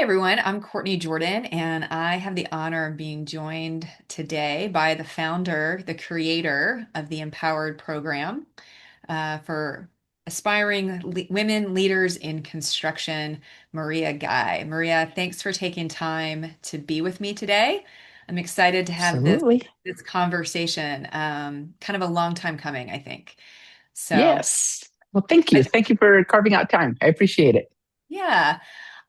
Hi, everyone. I'm Courtney Jordan, and I have the honor of being joined today by the founder, the creator of the Empowered program for aspiring women leaders in construction, Maria Guy. Maria, thanks for taking time to be with me today. I'm excited to have Absolutely. this conversation. Kind of a long time coming, I think. So, Yes. Well, thank you. I, Thank you for carving out time. I appreciate it. yeah.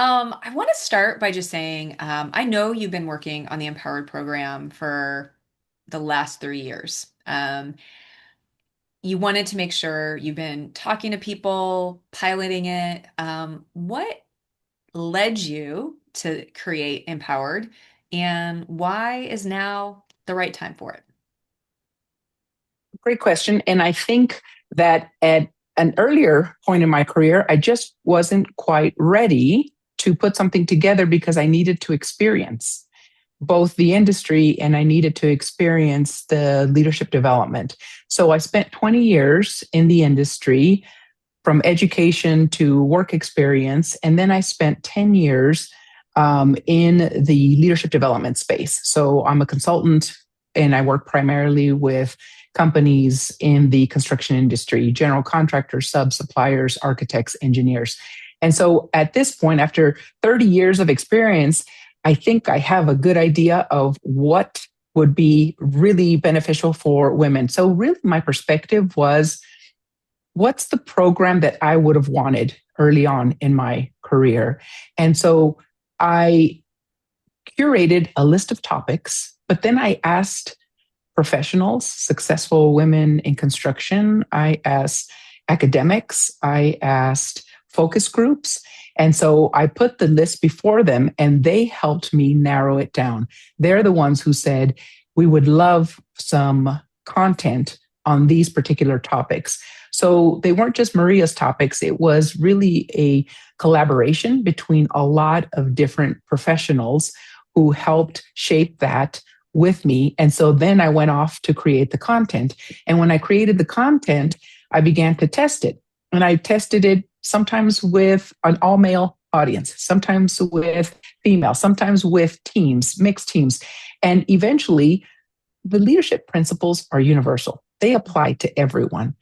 I want to start by just saying, I know you've been working on the Empowered program for the last 3 years. You wanted to make sure you've been talking to people, piloting it. What led you to create Empowered, and why is now the right time for it? Great question. And I think that at an earlier point in my career, I just wasn't quite ready to put something together because I needed to experience both the industry and I needed to experience the leadership development. So I spent 20 years in the industry from education to work experience. And then I spent 10 years in the leadership development space. So I'm a consultant and I work primarily with companies in the construction industry, general contractors, sub suppliers, architects, engineers. And so at this point, after 30 years of experience, I think I have a good idea of what would be really beneficial for women. So, really, my perspective was what's the program that I would have wanted early on in my career? And so I curated a list of topics, but then I asked professionals, successful women in construction, I asked academics, I asked focus groups. And so I put the list before them and they helped me narrow it down. They're the ones who said, we would love some content on these particular topics. So they weren't just Maria's topics, it was really a collaboration between a lot of different professionals who helped shape that with me. And so then I went off to create the content. And when I created the content, I began to test it. And I tested it sometimes with an all male audience, sometimes with female, sometimes with teams, mixed teams. And eventually, the leadership principles are universal, they apply to everyone.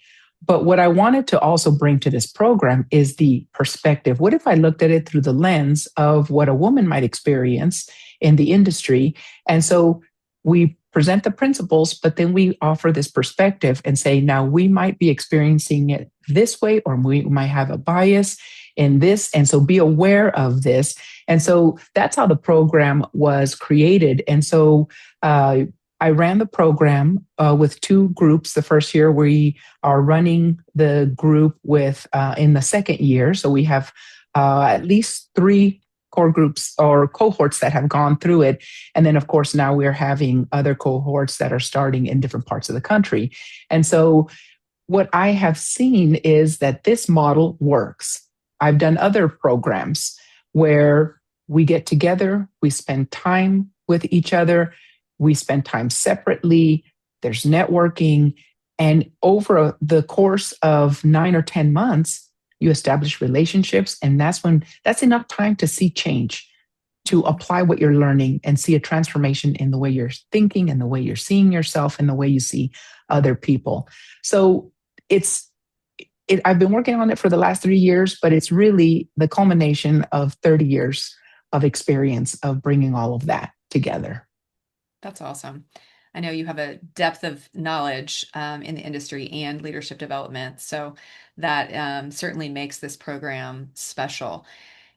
But what I wanted to also bring to this program is the perspective. What if I looked at it through the lens of what a woman might experience in the industry? And so we present the principles, but then we offer this perspective and say, now we might be experiencing it this way, or we might have a bias in this. And so be aware of this. And so that's how the program was created. And so I ran the program with two groups. The first year, we are running the group with in the second year. So we have at least three core groups or cohorts that have gone through it. And then, of course, now we're having other cohorts that are starting in different parts of the country. And so what I have seen is that this model works. I've done other programs where we get together, we spend time with each other, we spend time separately, there's networking, and over the course of 9 or 10 months, you establish relationships. And that's enough time to see change, to apply what you're learning and see a transformation in the way you're thinking and the way you're seeing yourself and the way you see other people. So it's I've been working on it for the last 3 years, but it's really the culmination of 30 years of experience of bringing all of that together. That's awesome. I know you have a depth of knowledge in the industry and leadership development, so that certainly makes this program special.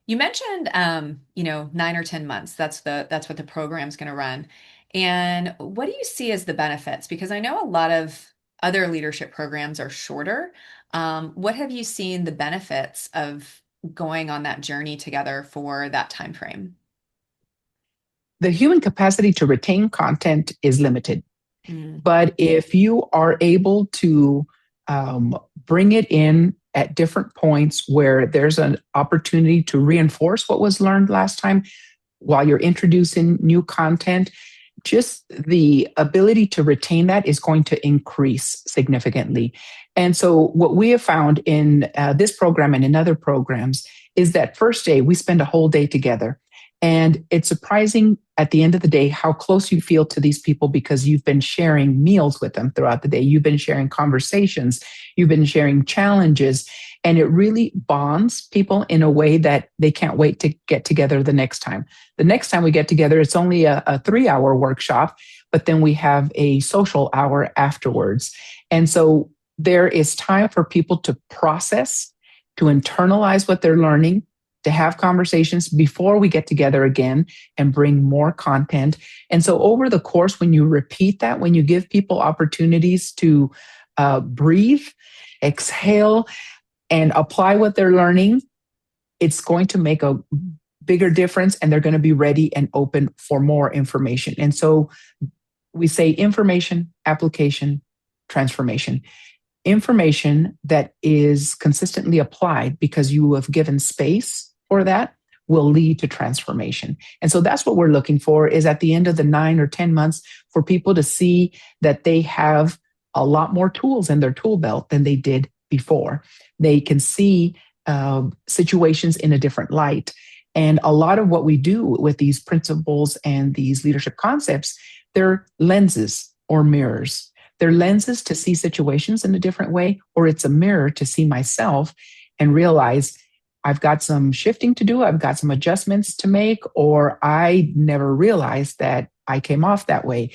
You mentioned, 9 or 10 months. That's what the program's going to run. And what do you see as the benefits? Because I know a lot of other leadership programs are shorter. What have you seen the benefits of going on that journey together for that time frame? The human capacity to retain content is limited. Mm, But if you are able to bring it in at different points where there's an opportunity to reinforce what was learned last time while you're introducing new content, just the ability to retain that is going to increase significantly. And so, what we have found in this program and in other programs is that first day, we spend a whole day together. And it's surprising at the end of the day how close you feel to these people because you've been sharing meals with them throughout the day. You've been sharing conversations, you've been sharing challenges, and it really bonds people in a way that they can't wait to get together the next time. The next time we get together, it's only a 3 hour workshop, but then we have a social hour afterwards. And so there is time for people to process, to internalize what they're learning, to have conversations before we get together again and bring more content. And so over the course, when you repeat that, when you give people opportunities to breathe, exhale, and apply what they're learning, it's going to make a bigger difference and they're going to be ready and open for more information. And so we say information, application, transformation. Information that is consistently applied because you have given space for that will lead to transformation. And so that's what we're looking for, is at the end of the 9 or 10 months for people to see that they have a lot more tools in their tool belt than they did before. They can see situations in a different light. And a lot of what we do with these principles and these leadership concepts, they're lenses or mirrors. They're lenses to see situations in a different way, or it's a mirror to see myself and realize I've got some shifting to do, I've got some adjustments to make, or I never realized that I came off that way.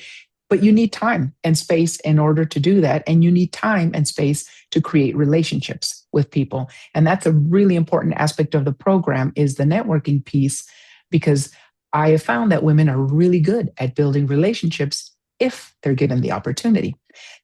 But you need time and space in order to do that. And you need time and space to create relationships with people. And that's a really important aspect of the program, is the networking piece, because I have found that women are really good at building relationships if they're given the opportunity.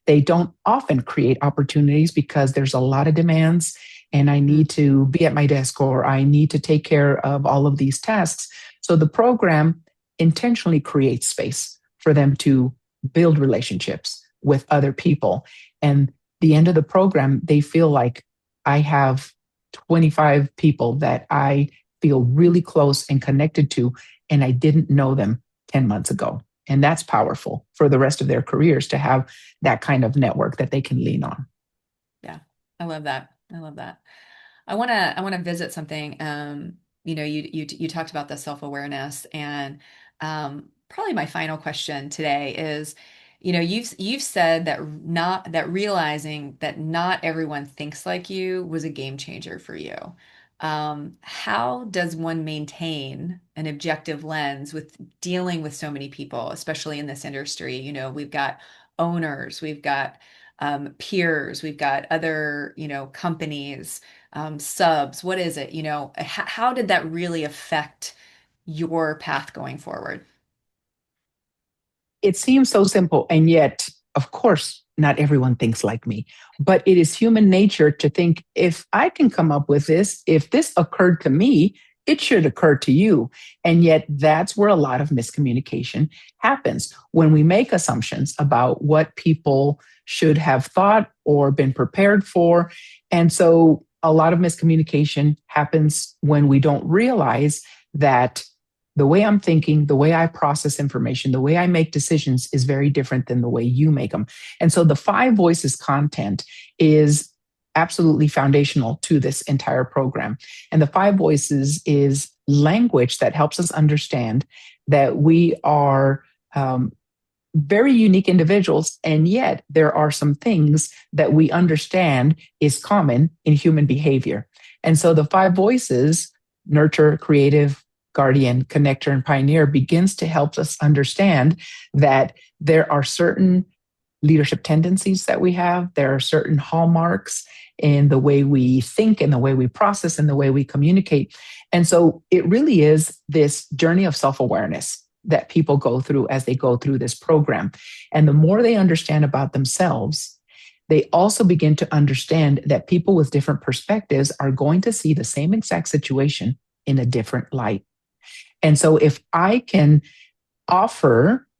They don't often create opportunities because there's a lot of demands and I need to be at my desk or I need to take care of all of these tasks. So the program intentionally creates space for them to build relationships with other people. And the end of the program, they feel like I have 25 people that I feel really close and connected to, and I didn't know them 10 months ago. And that's powerful for the rest of their careers to have that kind of network that they can lean on. Yeah, I love that. I love that. I want to visit something. You talked about the self-awareness, and probably my final question today is, you've said that not that realizing that not everyone thinks like you was a game changer for you. How does one maintain an objective lens with dealing with so many people, especially in this industry? We've got owners, we've got peers, we've got other, companies, subs. What is it? How did that really affect your path going forward? It seems so simple, and yet, of course, not everyone thinks like me. But it is human nature to think, if I can come up with this, if this occurred to me, it should occur to you. And yet, that's where a lot of miscommunication happens when we make assumptions about what people should have thought or been prepared for. And so, a lot of miscommunication happens when we don't realize that the way I'm thinking, the way I process information, the way I make decisions is very different than the way you make them. And so the Five Voices content is absolutely foundational to this entire program. And the Five Voices is language that helps us understand that we are very unique individuals, and yet there are some things that we understand is common in human behavior. And so the Five Voices, nurture, creative, guardian, connector, and pioneer, begins to help us understand that there are certain leadership tendencies that we have. There are certain hallmarks in the way we think and the way we process and the way we communicate. And so it really is this journey of self-awareness that people go through as they go through this program. And the more they understand about themselves, they also begin to understand that people with different perspectives are going to see the same exact situation in a different light. And so if I can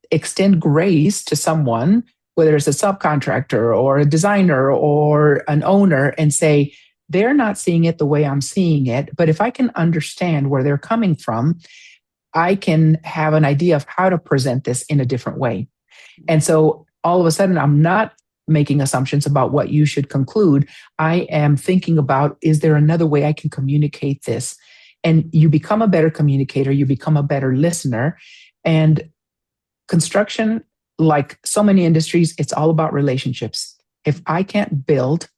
extend grace to someone, whether it's a subcontractor or a designer or an owner, and say, they're not seeing it the way I'm seeing it, but if I can understand where they're coming from, I can have an idea of how to present this in a different way. And so all of a sudden, I'm not making assumptions about what you should conclude. I am thinking about, is there another way I can communicate this And you become a better communicator, you become a better listener. And construction, like so many industries, it's all about relationships. If I can't build,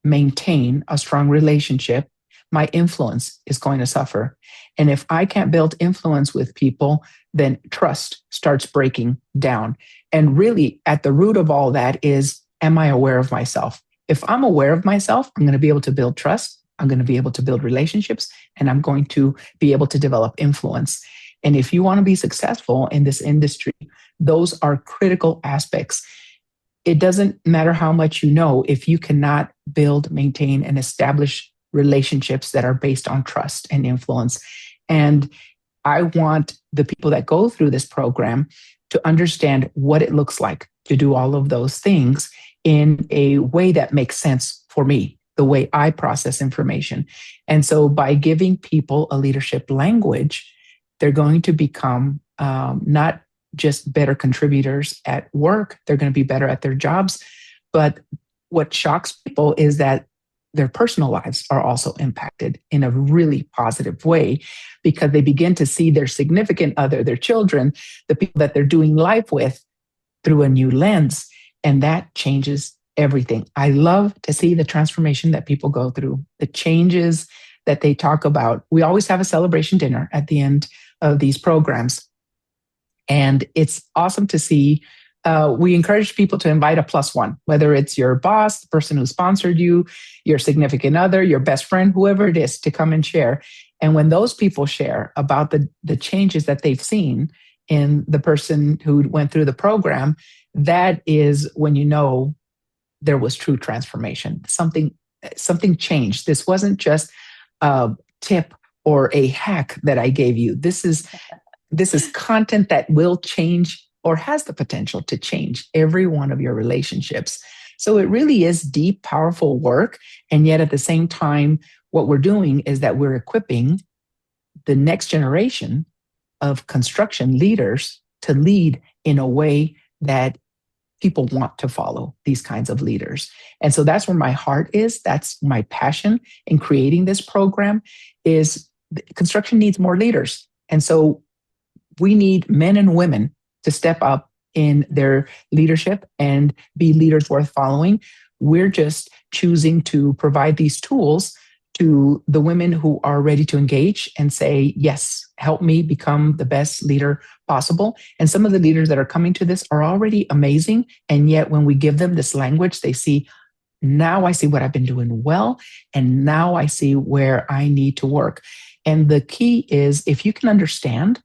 maintain a strong relationship, my influence is going to suffer. And if I can't build influence with people, then trust starts breaking down. And really, at the root of all that is, am I aware of myself? If I'm aware of myself, I'm going to be able to build trust. I'm going to be able to build relationships, and I'm going to be able to develop influence. And if you want to be successful in this industry, those are critical aspects. It doesn't matter how much you know if you cannot build, maintain, and establish relationships that are based on trust and influence. And I want the people that go through this program to understand what it looks like to do all of those things in a way that makes sense for me, the way I process information. And so by giving people a leadership language, they're going to become not just better contributors at work, they're going to be better at their jobs. But what shocks people is that their personal lives are also impacted in a really positive way, because they begin to see their significant other, their children, the people that they're doing life with, through a new lens. And that changes everything. I love to see the transformation that people go through, the changes that they talk about. We always have a celebration dinner at the end of these programs. And it's awesome to see. We encourage people to invite a plus one, whether it's your boss, the person who sponsored you, your significant other, your best friend, whoever it is, to come and share. And when those people share about the changes that they've seen in the person who went through the program, that is when you know there was true transformation. Something changed. This wasn't just a tip or a hack that I gave you. This is content that will change, or has the potential to change, every one of your relationships. So it really is deep, powerful work. And yet at the same time, what we're doing is that we're equipping the next generation of construction leaders to lead in a way that people want to follow these kinds of leaders. And so that's where my heart is. That's my passion in creating this program. Is construction needs more leaders. And so we need men and women to step up in their leadership and be leaders worth following. We're just choosing to provide these tools to the women who are ready to engage and say, yes, help me become the best leader possible. And some of the leaders that are coming to this are already amazing. And yet when we give them this language, they see, now I see what I've been doing well, and now I see where I need to work. And the key is, if you can understand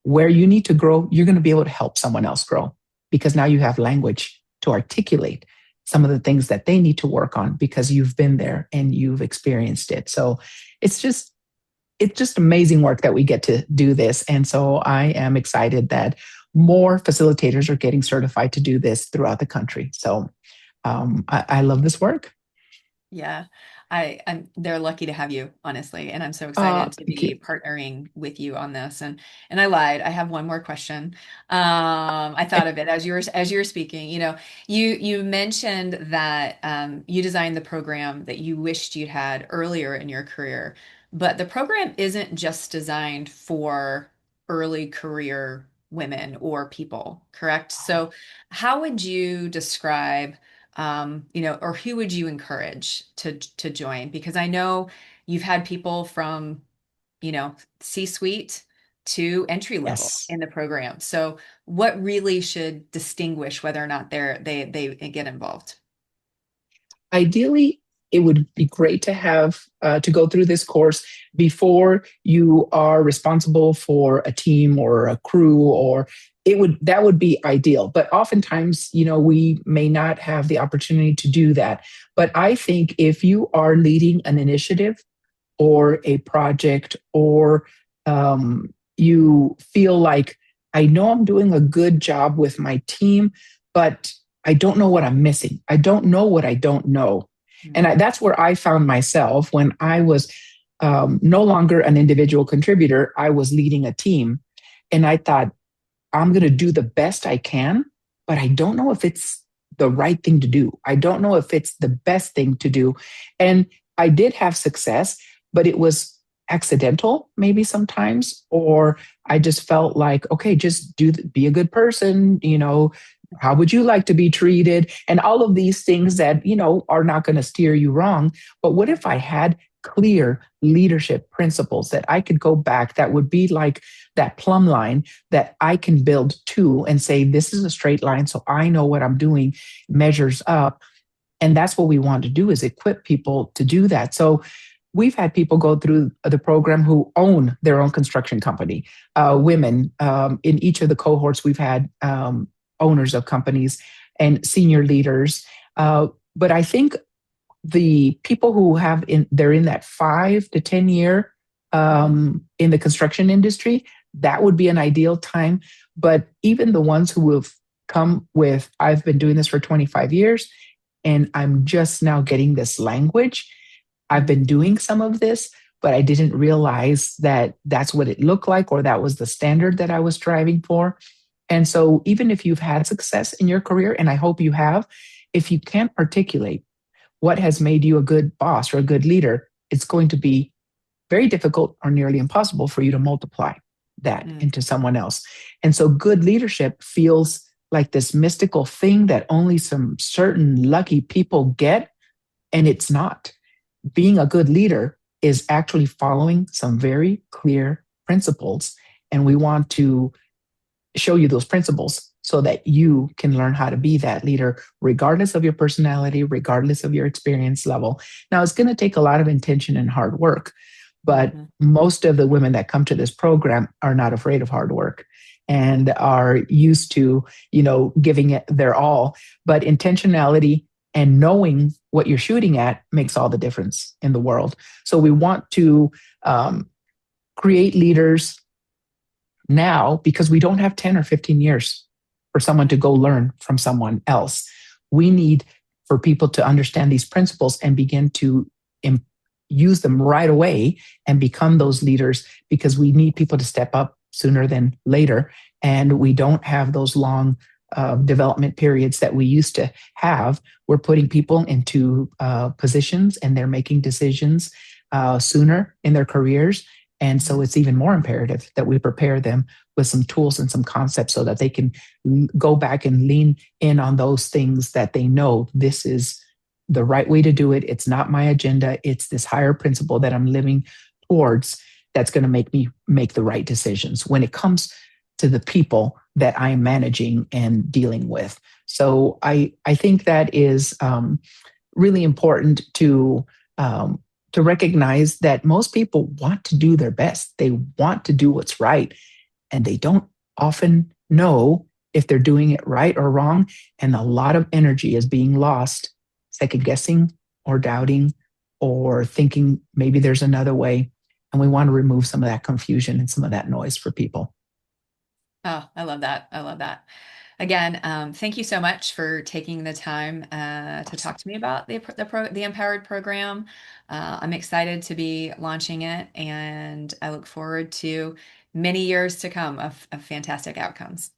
where you need to grow, you're going to be able to help someone else grow, because now you have language to articulate some of the things that they need to work on, because you've been there and you've experienced it. So it's just amazing work that we get to do this. And so I am excited that more facilitators are getting certified to do this throughout the country. So I love this work. Yeah, they're lucky to have you, honestly, and I'm so excited to Thank be you. partnering with you on this. And I lied. I have one more question. I thought of it as you were speaking. You mentioned that you designed the program that you wished you'd had earlier in your career, but the program isn't just designed for early career women or people, correct? So, how would you describe or who would you encourage to join? Because I know you've had people from, C-suite to entry level Yes. in the program. So what really should distinguish whether or not they get involved? Ideally, it would be great to have to go through this course before you are responsible for a team or a crew, or that would be ideal. But oftentimes, we may not have the opportunity to do that. But I think if you are leading an initiative or a project, or you feel like, I know I'm doing a good job with my team, but I don't know what I'm missing. I don't know what I don't know. And that's where I found myself when I was no longer an individual contributor. I was leading a team. And I thought, I'm going to do the best I can, but I don't know if it's the right thing to do. I don't know if it's the best thing to do. And I did have success, but it was accidental, maybe sometimes, or I just felt like, okay, just be a good person, how would you like to be treated? And all of these things that, are not going to steer you wrong. But what Yeah. if I had clear leadership principles that I could go back that would be like that plumb line that I can build to and say, this is a straight line. So I know what I'm doing measures up. And that's what we want to do is equip people to do that. So we've had people go through the program who own their own construction company, women in each of the cohorts. We've had owners of companies and senior leaders. But I think the people who they're in that 5 to 10 year in the construction industry, that would be an ideal time. But even the ones who have come with, I've been doing this for 25 years and I'm just now getting this language. I've been doing some of this, but I didn't realize that that's what it looked like or that was the standard that I was striving for. And so, even if you've had success in your career, and I hope you have, if you can't articulate what has made you a good boss or a good leader, it's going to be very difficult or nearly impossible for you to multiply that Mm. into someone else. And so, good leadership feels like this mystical thing that only some certain lucky people get, and it's not. Being a good leader is actually following some very clear principles. And we want to show you those principles so that you can learn how to be that leader, regardless of your personality, regardless of your experience level. Now, it's going to take a lot of intention and hard work, but Mhm. most of the women that come to this program are not afraid of hard work and are used to, giving it their all. But intentionality and knowing what you're shooting at makes all the difference in the world. So we want to create leaders now because we don't have 10 or 15 years for someone to go learn from someone else. We need for people to understand these principles and begin to use them right away and become those leaders because we need people to step up sooner than later. And we don't have those long development periods that we used to have. We're putting people into positions and they're making decisions sooner in their careers. And so it's even more imperative that we prepare them with some tools and some concepts so that they can go back and lean in on those things that they know this is the right way to do it. It's not my agenda. It's this higher principle that I'm living towards that's going to make me make the right decisions when it comes to the people that I am managing and dealing with. So I think that is really important to recognize that most people want to do their best. They want to do what's right, and they don't often know if they're doing it right or wrong. And a lot of energy is being lost, second guessing or doubting or thinking maybe there's another way. And we want to remove some of that confusion and some of that noise for people. Oh, I love that. I love that. Again, thank you so much for taking the time to talk to me about the Empowered program. I'm excited to be launching it, and I look forward to many years to come of fantastic outcomes.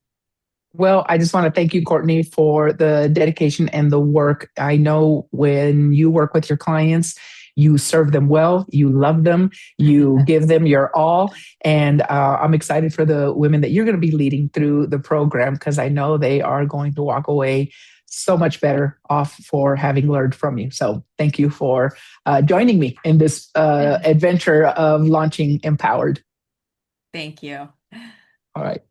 Well, I just want to thank you, Courtney, for the dedication and the work. I know when you work with your clients, you serve them well, you love them, you give them your all. And I'm excited for the women that you're going to be leading through the program because I know they are going to walk away so much better off for having learned from you. So thank you for joining me in this adventure of launching Empowered. Thank you. All right.